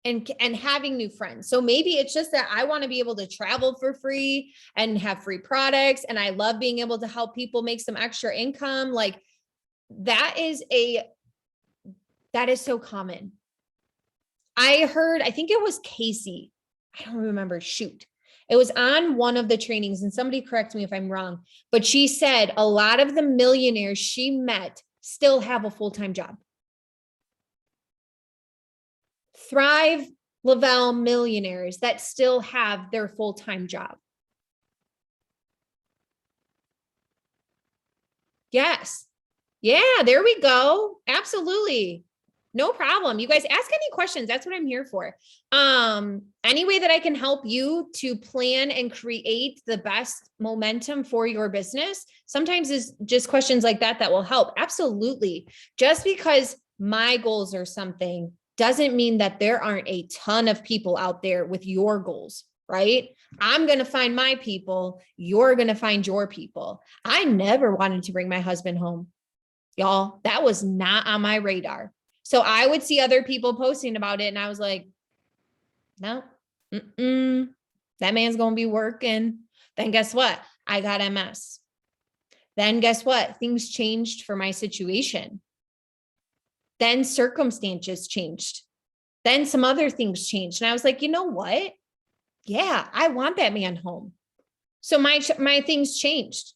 And having new friends. So maybe it's just that I want to be able to travel for free and have free products. And I love being able to help people make some extra income. Like that is so common. I think it was Casey. I don't remember. Shoot. It was on one of the trainings, and somebody correct me if I'm wrong, but she said a lot of the millionaires she met still have a full-time job. Thrive Lavelle millionaires that still have their full-time job. Yes. Yeah, there we go. Absolutely. No problem. You guys ask any questions. That's what I'm here for. Any way that I can help you to plan and create the best momentum for your business. Sometimes it's just questions like that will help. Absolutely. Just because my goals are something doesn't mean that there aren't a ton of people out there with your goals, right? I'm going to find my people. You're going to find your people. I never wanted to bring my husband home, y'all. That was not on my radar. So I would see other people posting about it and I was like, no, that man's going to be working. Then guess what? I got MS. Then guess what? Things changed for my situation. Then circumstances changed. Then some other things changed. And I was like, you know what? Yeah, I want that man home. So my things changed.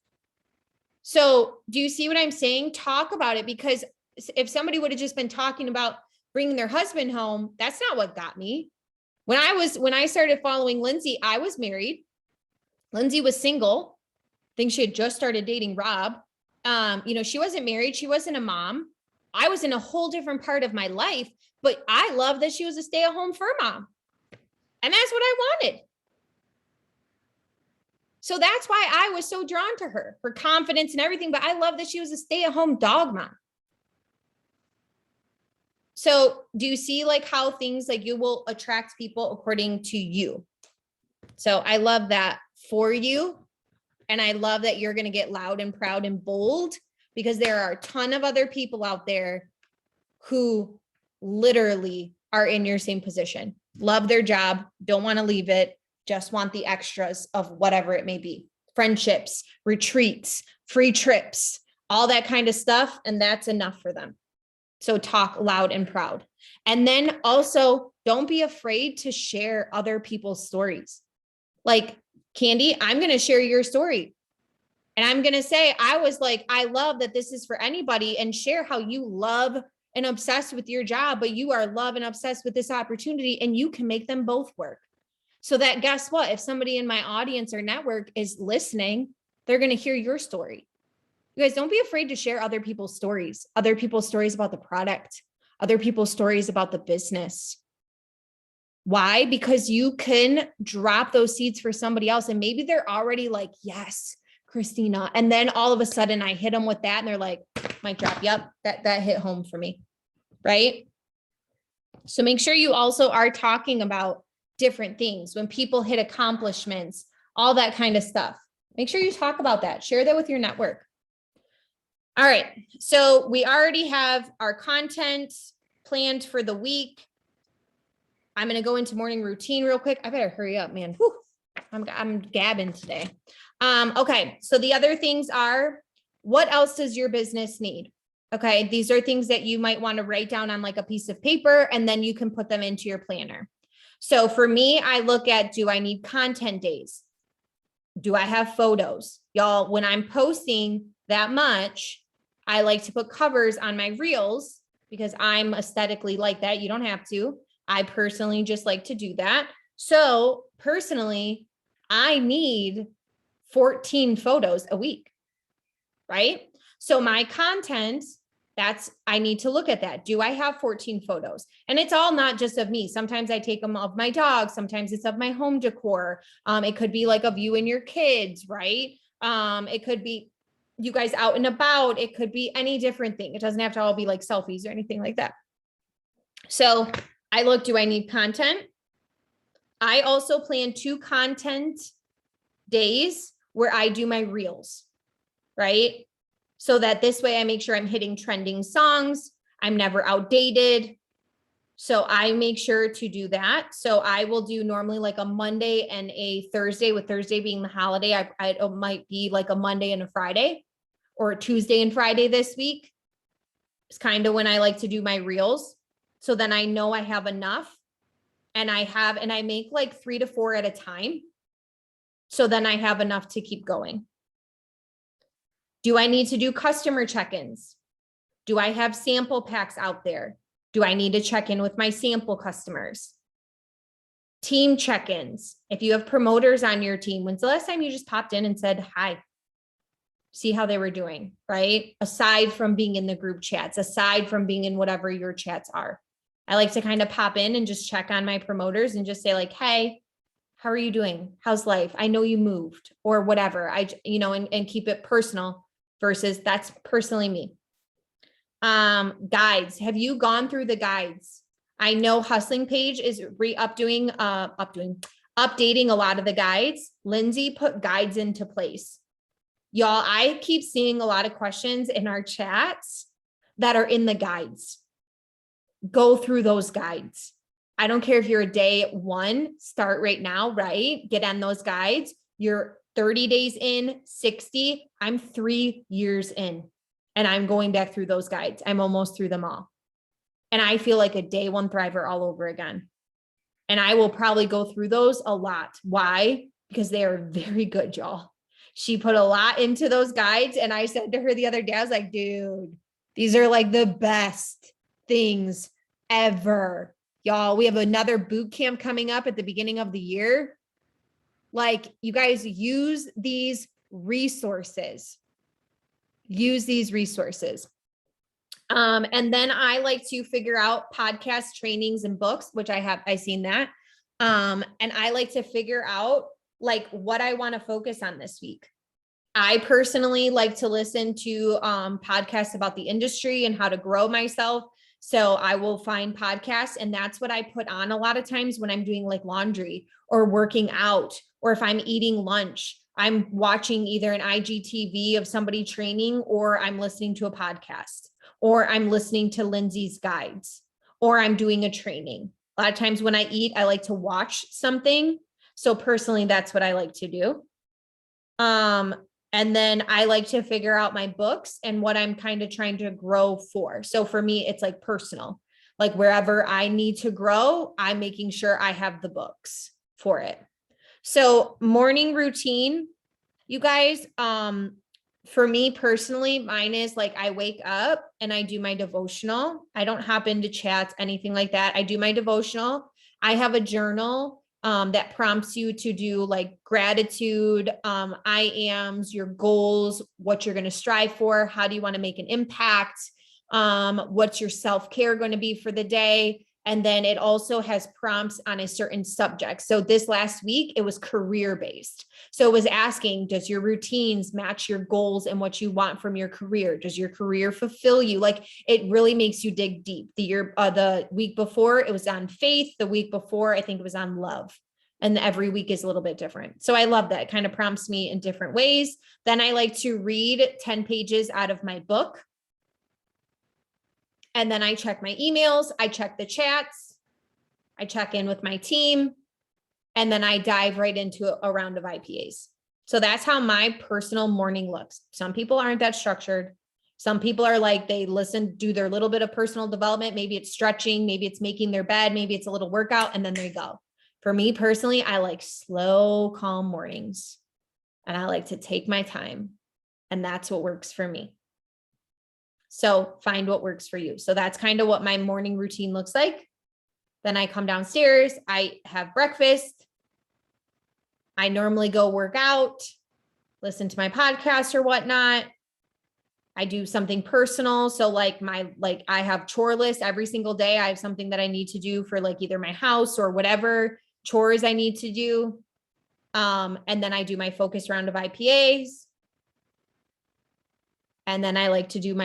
So do you see what I'm saying? Talk about it, because if somebody would have just been talking about bringing their husband home, that's not what got me. When I started following Lindsay, I was married. Lindsay was single. I think she had just started dating Rob. She wasn't married. She wasn't a mom. I was in a whole different part of my life, but I love that she was a stay-at-home fur mom. And that's what I wanted. So that's why I was so drawn to her confidence and everything. But I love that she was a stay-at-home dog mom. So do you see like how things like you will attract people according to you? So I love that for you. And I love that you're going to get loud and proud and bold, because there are a ton of other people out there who literally are in your same position, love their job, don't want to leave it, just want the extras of whatever it may be, friendships, retreats, free trips, all that kind of stuff. And that's enough for them. So talk loud and proud. And then also don't be afraid to share other people's stories. Like, Candy, I'm going to share your story. And I'm going to say, I was like, I love that this is for anybody, and share how you love and obsessed with your job, but you are love and obsessed with this opportunity, and you can make them both work. So that, guess what? If somebody in my audience or network is listening, they're going to hear your story. You guys, don't be afraid to share other people's stories about the product, other people's stories about the business. Why? Because you can drop those seeds for somebody else. And maybe they're already like, yes, Christina. And then all of a sudden I hit them with that and they're like, mic drop. Yep. That hit home for me. Right. So make sure you also are talking about different things when people hit accomplishments, all that kind of stuff. Make sure you talk about that. Share that with your network. All right. So we already have our content planned for the week. I'm going to go into morning routine real quick. I better hurry up, man. Whew. I'm gabbing today. Okay. So the other things are, what else does your business need? Okay. These are things that you might want to write down on like a piece of paper, and then you can put them into your planner. So for me, I look at, do I need content days? Do I have photos? Y'all, when I'm posting that much, I like to put covers on my reels because I'm aesthetically like that. You don't have to. I personally just like to do that. So personally, I need 14 photos a week, right? So my content, I need to look at that. Do I have 14 photos? And it's all not just of me. Sometimes I take them of my dog. Sometimes it's of my home decor. It could be like of you and your kids, right? It could be you guys out and about. It could be any different thing. It doesn't have to all be like selfies or anything like that. So I look, do I need content? I also plan 2 content days where I do my reels, right? So that this way I make sure I'm hitting trending songs. I'm never outdated. So I make sure to do that. So I will do normally like a Monday and a Thursday, with Thursday being the holiday. It might be like a Monday and a Friday, or a Tuesday and Friday this week. It's kind of when I like to do my reels. So then I know I have enough, and I make like 3 to 4 at a time. So then I have enough to keep going. Do I need to do customer check-ins? Do I have sample packs out there? Do I need to check in with my sample customers? Team check-ins. If you have promoters on your team, when's the last time you just popped in and said, hi, see how they were doing, right? Aside from being in the group chats, aside from being in whatever your chats are. I like to kind of pop in and just check on my promoters and just say like, hey, how are you doing? How's life? I know you moved, or whatever. And keep it personal versus that's personally me. Guides. Have you gone through the guides? I know Hustling Page is updating a lot of the guides. Lindsay put guides into place. Y'all, I keep seeing a lot of questions in our chats that are in the guides. Go through those guides. I don't care if you're a day one, start right now, right? Get on those guides. You're 30 days in, 60. I'm 3 years in, and I'm going back through those guides. I'm almost through them all. And I feel like a day one thriver all over again. And I will probably go through those a lot. Why? Because they are very good, y'all. She put a lot into those guides. And I said to her the other day, I was like, dude, these are like the best things ever. Y'all, we have another boot camp coming up at the beginning of the year. Like, you guys use these resources. Use these resources. And then I like to figure out podcast trainings and books, which I've seen that. And I like to figure out like what I want to focus on this week. I personally like to listen to podcasts about the industry and how to grow myself. So I will find podcasts, and that's what I put on a lot of times when I'm doing like laundry or working out, or if I'm eating lunch, I'm watching either an IGTV of somebody training, or I'm listening to a podcast, or I'm listening to Lindsay's guides, or I'm doing a training. A lot of times when I eat, I like to watch something. So personally, that's what I like to do. And then I like to figure out my books and what I'm kind of trying to grow for. So for me, it's like personal, like wherever I need to grow, I'm making sure I have the books for it. So morning routine, you guys, for me personally, mine is like, I wake up and I do my devotional. I don't hop into chats, anything like that. I do my devotional. I have a journal that prompts you to do like gratitude, I ams, your goals, what you're going to strive for, how do you want to make an impact, what's your self-care going to be for the day. And then it also has prompts on a certain subject. So this last week, it was career-based. So it was asking, does your routines match your goals and what you want from your career? Does your career fulfill you? Like, it really makes you dig deep. The week before, it was on faith. The week before, I think it was on love. And every week is a little bit different. So I love that. It kind of prompts me in different ways. Then I like to read 10 pages out of my book. And then I check my emails, I check the chats, I check in with my team, and then I dive right into a round of IPAs. So that's how my personal morning looks. Some people aren't that structured. Some people are like, they listen, do their little bit of personal development. Maybe it's stretching, maybe it's making their bed, maybe it's a little workout, and then they go. For me personally, I like slow, calm mornings, and I like to take my time, and that's what works for me. So find what works for you. So that's kind of what my morning routine looks like. Then I come downstairs, I have breakfast. I normally go work out, listen to my podcast or whatnot. I do something personal. So like I have chore lists every single day. I have something that I need to do for like either my house or whatever chores I need to do. And then I do my focus round of IPAs. And then I like to do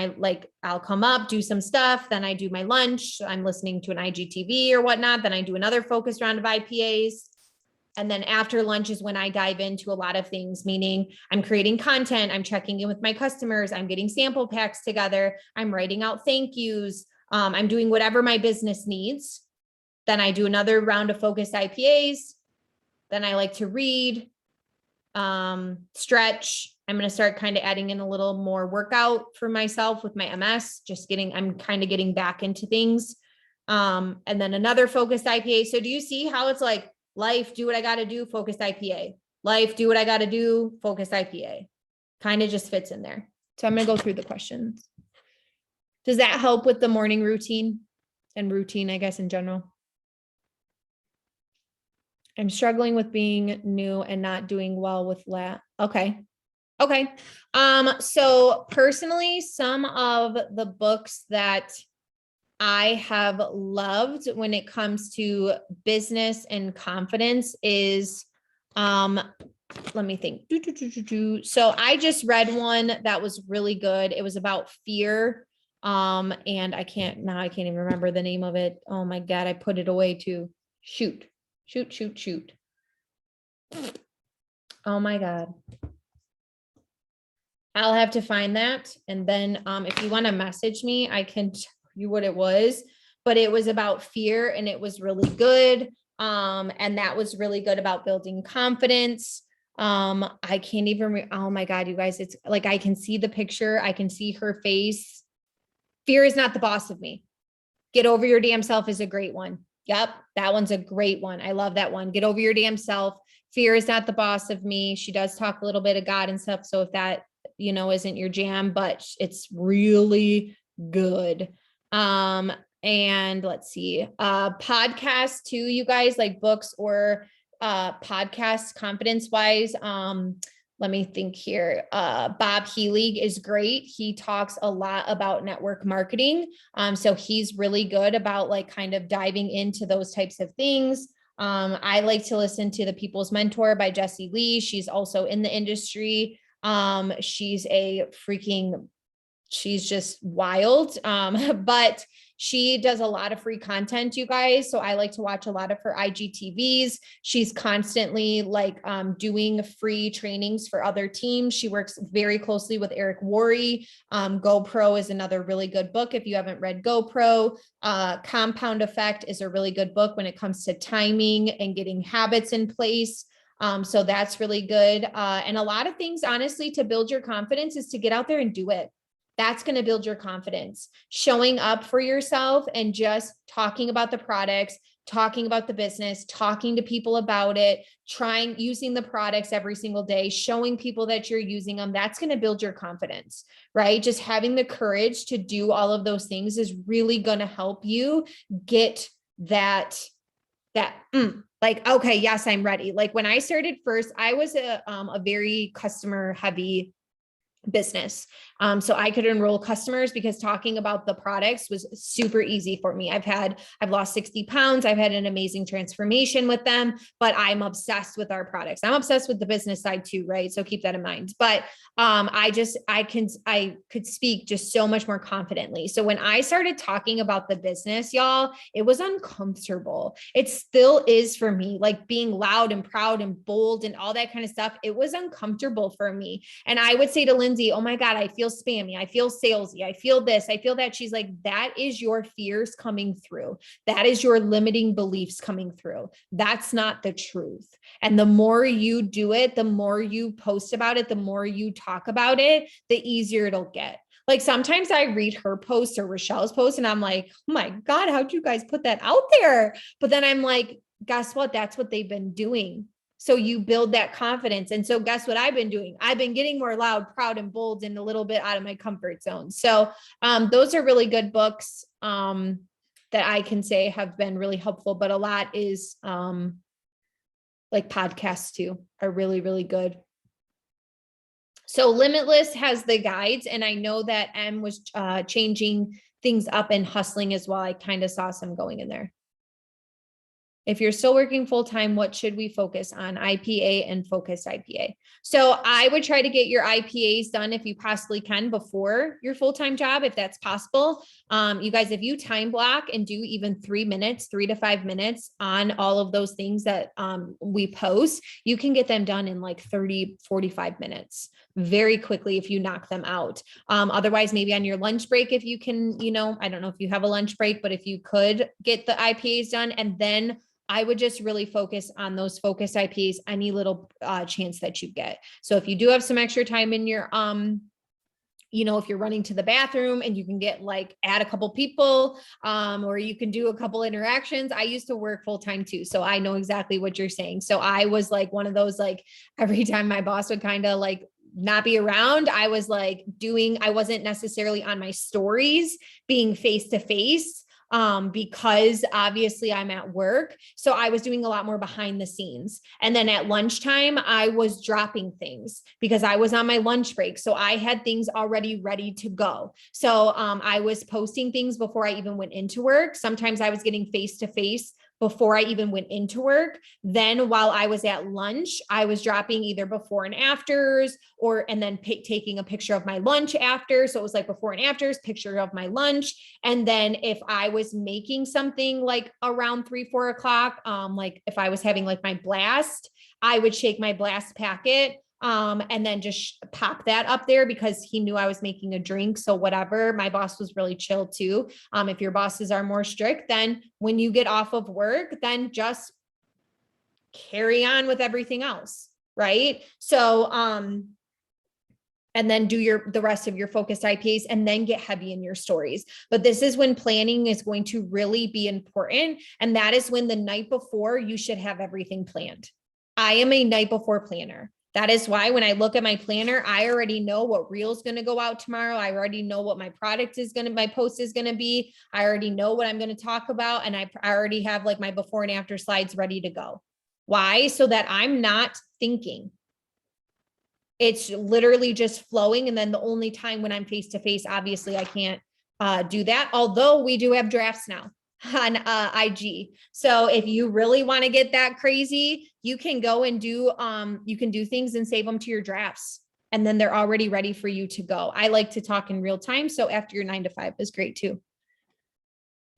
I'll come up, do some stuff. Then I do my lunch. I'm listening to an IGTV or whatnot. Then I do another focus round of IPAs. And then after lunch is when I dive into a lot of things, meaning I'm creating content. I'm checking in with my customers. I'm getting sample packs together. I'm writing out thank yous. I'm doing whatever my business needs. Then I do another round of focused IPAs. Then I like to read, stretch. I'm going to start kind of adding in a little more workout for myself with my MS, I'm kind of getting back into things. And then another focused IPA. So do you see how it's like life, do what I got to do, focused IPA, life, do what I got to do, focused IPA, kind of just fits in there. So I'm going to go through the questions. Does that help with the morning routine and routine, I guess, in general? I'm struggling with being new and not doing well with Okay. So personally, some of the books that I have loved when it comes to business and confidence is, let me think. So I just read one that was really good. It was about fear. And I can't even remember the name of it. Oh my God, I put it away too. Shoot. Oh my God. I'll have to find that. And then if you want to message me, I can tell you what it was, but it was about fear and it was really good. And that was really good about building confidence. I can't even, oh my God, you guys, it's like, I can see the picture. I can see her face. Fear is not the boss of me. Get over your damn self is a great one. Yep. That one's a great one. I love that one. Get over your damn self. Fear is not the boss of me. She does talk a little bit of God and stuff. So if that, isn't your jam, but it's really good. And let's see, podcasts too, you guys, like books or podcasts confidence wise. Let me think here. Bob Healy is great. He talks a lot about network marketing. So he's really good about like kind of diving into those types of things. I like to listen to The People's Mentor by Jessie Lee. She's also in the industry. She's just wild. But she does a lot of free content, you guys. So I like to watch a lot of her IGTVs. She's constantly like doing free trainings for other teams. She works very closely with Eric Worre. GoPro is another really good book. If you haven't read GoPro, Compound Effect is a really good book when it comes to timing and getting habits in place. So that's really good. And a lot of things, honestly, to build your confidence is to get out there and do it. That's going to build your confidence. Showing up for yourself and just talking about the products, talking about the business, talking to people about it, using the products every single day, showing people that you're using them. That's going to build your confidence, right? Just having the courage to do all of those things is really going to help you get like, okay, yes, I'm ready. Like when I started first, I was a very customer heavy business. So I could enroll customers because talking about the products was super easy for me. I've lost 60 pounds. I've had an amazing transformation with them, but I'm obsessed with our products. I'm obsessed with the business side too, right? So keep that in mind. But I could speak just so much more confidently. So when I started talking about the business, y'all, it was uncomfortable. It still is for me, like being loud and proud and bold and all that kind of stuff. It was uncomfortable for me. And I would say to Lindsay, oh my God, I feel spammy. I feel salesy. I feel this. I feel that. She's like, that is your fears coming through. That is your limiting beliefs coming through. That's not the truth. And the more you do it, the more you post about it, the more you talk about it, the easier it'll get. Like sometimes I read her posts or Rochelle's posts and I'm like, oh my God, how'd you guys put that out there? But then I'm like, guess what? That's what they've been doing. So you build that confidence. And so guess what I've been doing? I've been getting more loud, proud, and bold and a little bit out of my comfort zone. So those are really good books that I can say have been really helpful, but a lot is like podcasts too are really, really good. So Limitless has the guides, and I know that M was changing things up and hustling as well. I kind of saw some going in there. If you're still working full-time, what should we focus on? IPA and focused IPA. So I would try to get your IPAs done if you possibly can before your full-time job, if that's possible. You guys, if you time block and do even 3 to 5 minutes on all of those things that we post, you can get them done in like 30, 45 minutes very quickly if you knock them out. Otherwise, maybe on your lunch break, if you can, I don't know if you have a lunch break, but if you could get the IPAs done, and then I would just really focus on those focused IPAs any little chance that you get. So if you do have some extra time in your, if you're running to the bathroom and you can get add a couple people, or you can do a couple interactions. I used to work full time too. So I know exactly what you're saying. So I was one of those, every time my boss would kind of not be around, I was I wasn't necessarily on my stories being face to face. Because obviously I'm at work. So I was doing a lot more behind the scenes. And then at lunchtime, I was dropping things because I was on my lunch break. So I had things already ready to go. So I was posting things before I even went into work. Sometimes I was getting face to face before I even went into work. Then while I was at lunch, I was dropping either before and afters and then taking a picture of my lunch after. So it was like before and afters, picture of my lunch. And then if I was making something like around 3-4 o'clock, like if I was having like my blast, I would shake my blast packet and then just pop that up there because he knew I was making a drink. So whatever, my boss was really chill too. If your bosses are more strict, then when you get off of work, then just carry on with everything else. Right. So, and then do the rest of your focused IPAs and then get heavy in your stories. But this is when planning is going to really be important. And that is when the night before you should have everything planned. I am a night before planner. That is why when I look at my planner, I already know what reel is going to go out tomorrow. I already know what my post is going to be. I already know what I'm going to talk about. And I already have like my before and after slides ready to go. Why? So that I'm not thinking. It's literally just flowing. And then the only time when I'm face to face, obviously I can't do that. Although we do have drafts now on IG. So if you really want to get that crazy, you can go and you can do things and save them to your drafts. And then they're already ready for you to go. I like to talk in real time. So after your 9 to 5 is great too.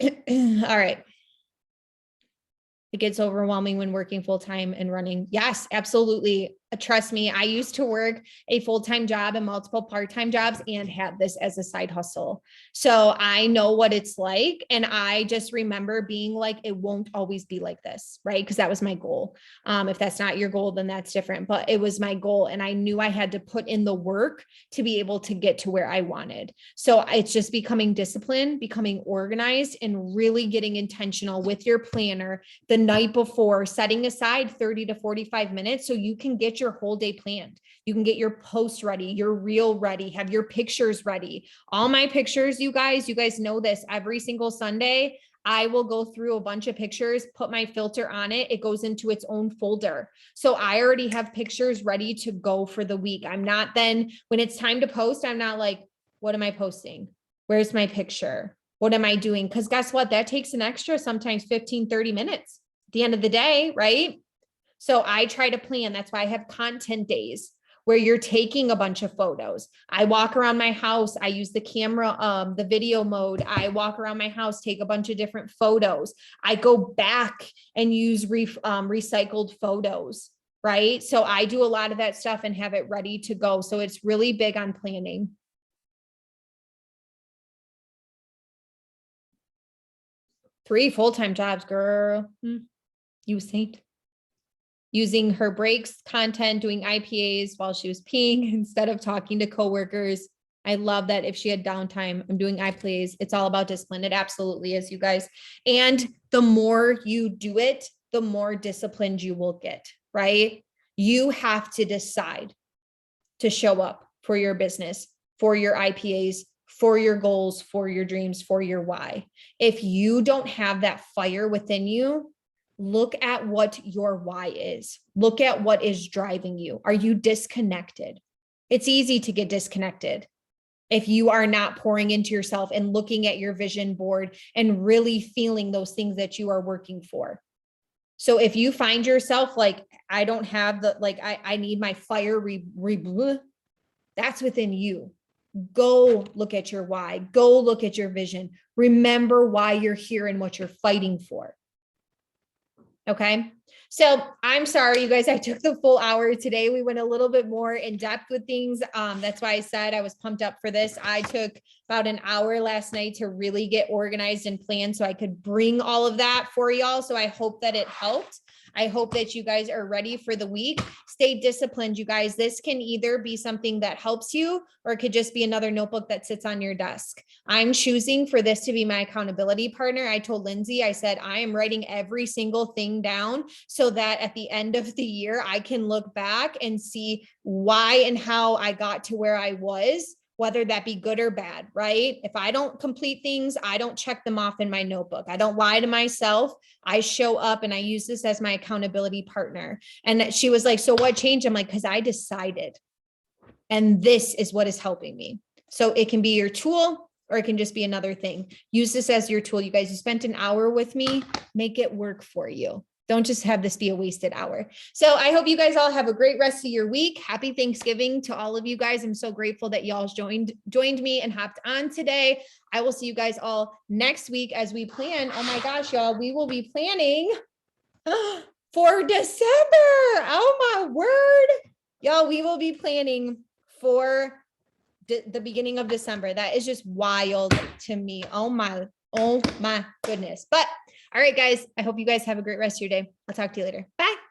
All right. It gets overwhelming when working full-time and running. Yes, absolutely. Trust me, I used to work a full-time job and multiple part-time jobs and had this as a side hustle. So I know what it's like. And I just remember being like, it won't always be like this, right? Because that was my goal. If that's not your goal, then that's different. But it was my goal. And I knew I had to put in the work to be able to get to where I wanted. So it's just becoming disciplined, becoming organized, and really getting intentional with your planner the night before, setting aside 30 to 45 minutes so you can get your whole day planned. You can get your post ready, your reel ready, have your pictures ready. All my pictures, you guys know this, every single Sunday, I will go through a bunch of pictures, put my filter on it. It goes into its own folder. So I already have pictures ready to go for the week. I'm not then, when it's time to post, I'm not like, what am I posting? Where's my picture? What am I doing? Because guess what? That takes an extra, sometimes 15, 30 minutes at the end of the day, right? So I try to plan. That's why I have content days where you're taking a bunch of photos. I walk around my house. I use the camera, the video mode. I walk around my house, take a bunch of different photos. I go back and use recycled photos, right? So I do a lot of that stuff and have it ready to go. So it's really big on planning. Three full-time jobs, girl. You saint. Using her breaks, content, doing IPAs while she was peeing instead of talking to coworkers. I love that. If she had downtime, I'm doing IPAs. It's all about discipline. It absolutely is, you guys. And the more you do it, the more disciplined you will get, right? You have to decide to show up for your business, for your IPAs, for your goals, for your dreams, for your why. If you don't have that fire within you, look at what your why is. Look at what is driving you. Are you disconnected? It's easy to get disconnected if you are not pouring into yourself and looking at your vision board and really feeling those things that you are working for. So if you find yourself like, I don't have the, like, I need my fire, that's within you. Go look at your why. Go look at your vision. Remember why you're here and what you're fighting for. Okay. So I'm sorry, you guys, I took the full hour today. We went a little bit more in depth with things. That's why I said I was pumped up for this. I took about an hour last night to really get organized and planned so I could bring all of that for y'all. So I hope that it helped. I hope that you guys are ready for the week. Stay disciplined, you guys. This can either be something that helps you, or it could just be another notebook that sits on your desk. I'm choosing for this to be my accountability partner. I told Lindsay, I said, I am writing every single thing down so that at the end of the year, I can look back and see why and how I got to where I was, whether that be good or bad, right? If I don't complete things, I don't check them off in my notebook. I don't lie to myself. I show up and I use this as my accountability partner. And she was like, so what changed? I'm like, because I decided. And this is what is helping me. So it can be your tool or it can just be another thing. Use this as your tool. You guys, you spent an hour with me, make it work for you. Don't just have this be a wasted hour. So I hope you guys all have a great rest of your week. Happy Thanksgiving to all of you guys. I'm so grateful that y'all joined me and hopped on today. I will see you guys all next week as we plan. Oh my gosh, y'all, we will be planning for December. Oh my word. Y'all, we will be planning for the beginning of December. That is just wild to me. Oh my goodness. But all right, guys, I hope you guys have a great rest of your day. I'll talk to you later. Bye.